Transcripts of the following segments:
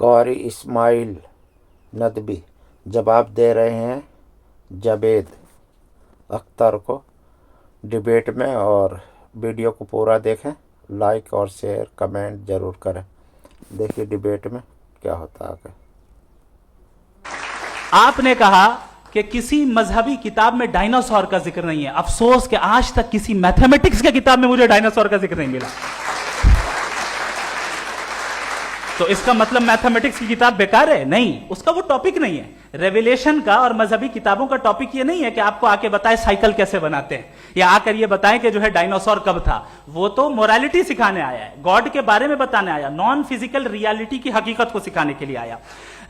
قاری اسماعیل ندوی جواب دے رہے ہیں جاوید اختر کو ڈیبیٹ میں، اور ویڈیو کو پورا دیکھیں، لائک اور شیئر کمنٹ ضرور کریں۔ دیکھیے ڈیبیٹ میں کیا ہوتا ہے آگے۔ آپ نے کہا کہ کسی مذہبی کتاب میں ڈائناسور کا ذکر نہیں ہے، افسوس کہ آج تک کسی میتھمیٹکس کی کتاب میں مجھے ڈائناسور کا ذکر نہیں ملا۔ تو اس کا مطلب میتھمیٹکس کی کتاب بیکار ہے؟ نہیں، اس کا وہ ٹاپک نہیں ہے۔ ریویلیشن کا اور مذہبی کتابوں کا ٹاپک یہ نہیں ہے کہ آپ کو آ کے بتائے سائیکل کیسے بناتے ہیں، یا آ کر یہ بتائیں کہ جو ہے ڈائناسور کب تھا۔ وہ تو موریلٹی سکھانے آیا ہے، گاڈ کے بارے میں بتانے آیا، نان فزیکل ریالٹی کی حقیقت کو سکھانے کے لیے آیا۔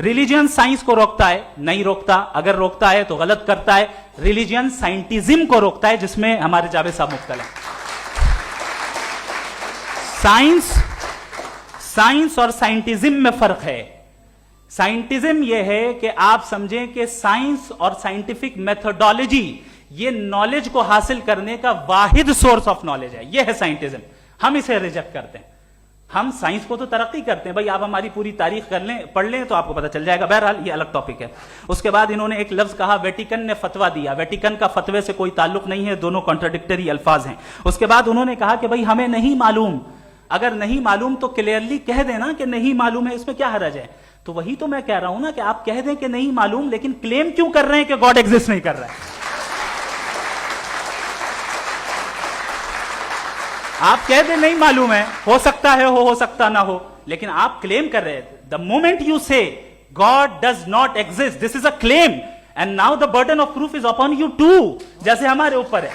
ریلیجن سائنس کو روکتا ہے؟ نہیں روکتا، اگر روکتا ہے تو غلط کرتا ہے۔ ریلیجن سائنٹزم کو روکتا ہے، جس میں ہمارے جاوید صاحب مبتلا ہیں۔ سائنس اور سائنٹزم میں فرق ہے۔ سائنٹزم یہ ہے کہ آپ سمجھیں کہ سائنس اور سائنٹیفک میتھڈالوجی یہ نالج کو حاصل کرنے کا واحد سورس آف نالج ہے، یہ ہے سائنٹزم۔ ہم اسے ریجیکٹ کرتے ہیں۔ ہم سائنس کو تو ترقی کرتے ہیں، بھائی آپ ہماری پوری تاریخ کر لیں، پڑھ لیں تو آپ کو پتہ چل جائے گا۔ بہرحال یہ الگ ٹاپک ہے۔ اس کے بعد انہوں نے ایک لفظ کہا، ویٹیکن نے فتویٰ دیا۔ ویٹیکن کا فتوے سے کوئی تعلق نہیں ہے، دونوں کانٹراڈکٹری الفاظ ہیں۔ اس کے بعد انہوں نے کہا کہ بھائی ہمیں نہیں معلوم، اگر نہیں معلوم تو کلیئرلی کہہ دینا کہ نہیں معلوم ہے، اس میں کیا حرج ہے؟ تو وہی تو میں کہہ رہا ہوں نا کہ آپ کہہ دیں کہ نہیں معلوم، لیکن کلیم کیوں کر رہے ہیں کہ گاڈ ایگزسٹ نہیں کر رہا ہے؟ آپ کہہ دیں نہیں معلوم ہے، ہو سکتا ہے ہو سکتا نہ ہو، لیکن آپ کلیم کر رہے ہیں۔ The moment you say God does not exist, this is a claim, and now the burden of proof is upon you too, جیسے ہمارے اوپر ہے۔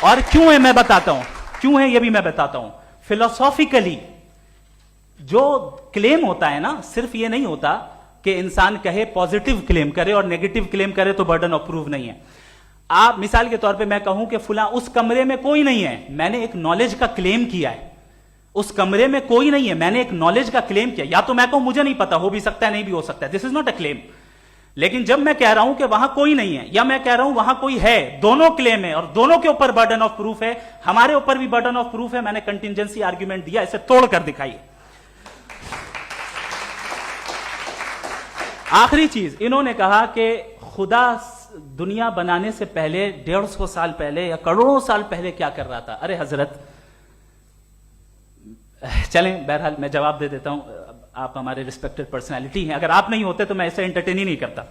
اور کیوں ہے میں بتاتا ہوں، کیوں ہے یہ بھی میں بتاتا ہوں۔ فلسافیکلی جو کلیم ہوتا ہے نا، صرف یہ نہیں ہوتا کہ انسان کہے پازیٹیو کلیم کرے اور نیگیٹو کلیم کرے تو برڈن آف پروف نہیں ہے۔ آپ مثال کے طور پہ میں کہوں کہ فلاں اس کمرے میں کوئی نہیں ہے، میں نے ایک نالج کا کلیم کیا ہے۔ اس کمرے میں کوئی نہیں ہے، میں نے ایک نالج کا کلیم کیا۔ یا تو میں کہوں مجھے نہیں پتا، ہو بھی سکتا ہے نہیں بھی ہو سکتا ہے، دس از ناٹ اے کلیم۔ لیکن جب میں کہہ رہا ہوں کہ وہاں کوئی نہیں ہے، یا میں کہہ رہا ہوں وہاں کوئی ہے، دونوں کلیم ہے اور دونوں کے اوپر برڈن آف پروف ہے۔ ہمارے اوپر بھی برڈن آف پروف ہے، میں نے کنٹینجنسی آرگیومنٹ دیا، اسے توڑ کر دکھائیے۔ آخری چیز، انہوں نے کہا کہ خدا دنیا بنانے سے پہلے 150 سال پہلے یا کروڑوں سال پہلے کیا کر رہا تھا۔ ارے حضرت، چلیں بہرحال میں جواب دے دیتا ہوں، آپ ہمارے ریسپیکٹڈ پرسنالٹی ہیں، اگر آپ نہیں ہوتے تو میں ایسے انٹرٹین ہی نہیں کرتا۔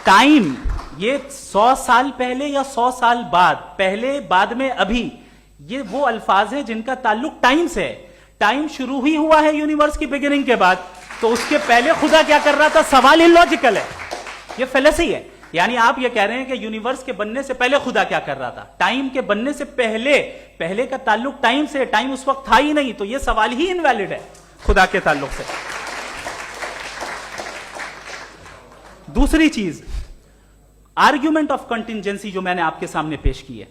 ٹائم، یہ 100 سال پہلے یا 100 سال بعد، پہلے بعد میں ابھی، یہ وہ الفاظ ہیں جن کا تعلق ٹائم سے ہے۔ ٹائم شروع ہی ہوا ہے یونیورس کی بگننگ کے بعد، تو اس کے پہلے خدا کیا کر رہا تھا؟ سوال اللاجیکل ہے، یہ فلسفی ہے۔ یعنی آپ یہ کہہ رہے ہیں کہ یونیورس کے بننے سے پہلے خدا کیا کر رہا تھا؟ ٹائم کے بننے سے پہلے کا تعلق ٹائم سے، ٹائم اس وقت تھا ہی نہیں، تو یہ سوال ہی انویلڈ ہے خدا کے تعلق سے۔ دوسری چیز، آرگیومنٹ آف کنٹینجنسی جو میں نے آپ کے سامنے پیش کی ہے،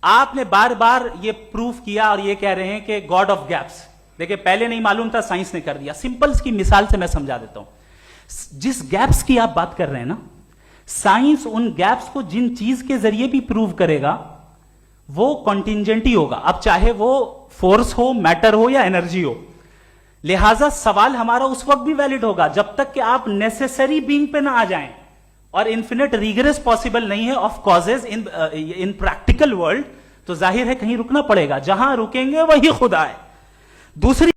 آپ نے بار بار یہ پروف کیا اور یہ کہہ رہے ہیں کہ گاڈ آف گیپس۔ دیکھیں پہلے نہیں معلوم تھا، سائنس نے کر دیا۔ سمپلس کی مثال سے میں سمجھا دیتا ہوں۔ جس گیپس کی آپ بات کر رہے ہیں نا، سائنس ان گیپس کو جن چیز کے ذریعے بھی پروف کرے گا وہ کنٹینجنٹ ہی ہوگا، اب چاہے وہ فورس ہو، میٹر ہو یا انرجی ہو۔ لہٰذا سوال ہمارا اس وقت بھی ویلڈ ہوگا جب تک کہ آپ نیسیسری بینگ پہ نہ آ جائیں، اور انفینٹ ریگریس پاسبل نہیں ہے of causes in practical world, تو ظاہر ہے کہیں رکنا پڑے گا، جہاں رکیں گے وہی خدا ہے۔ دوسری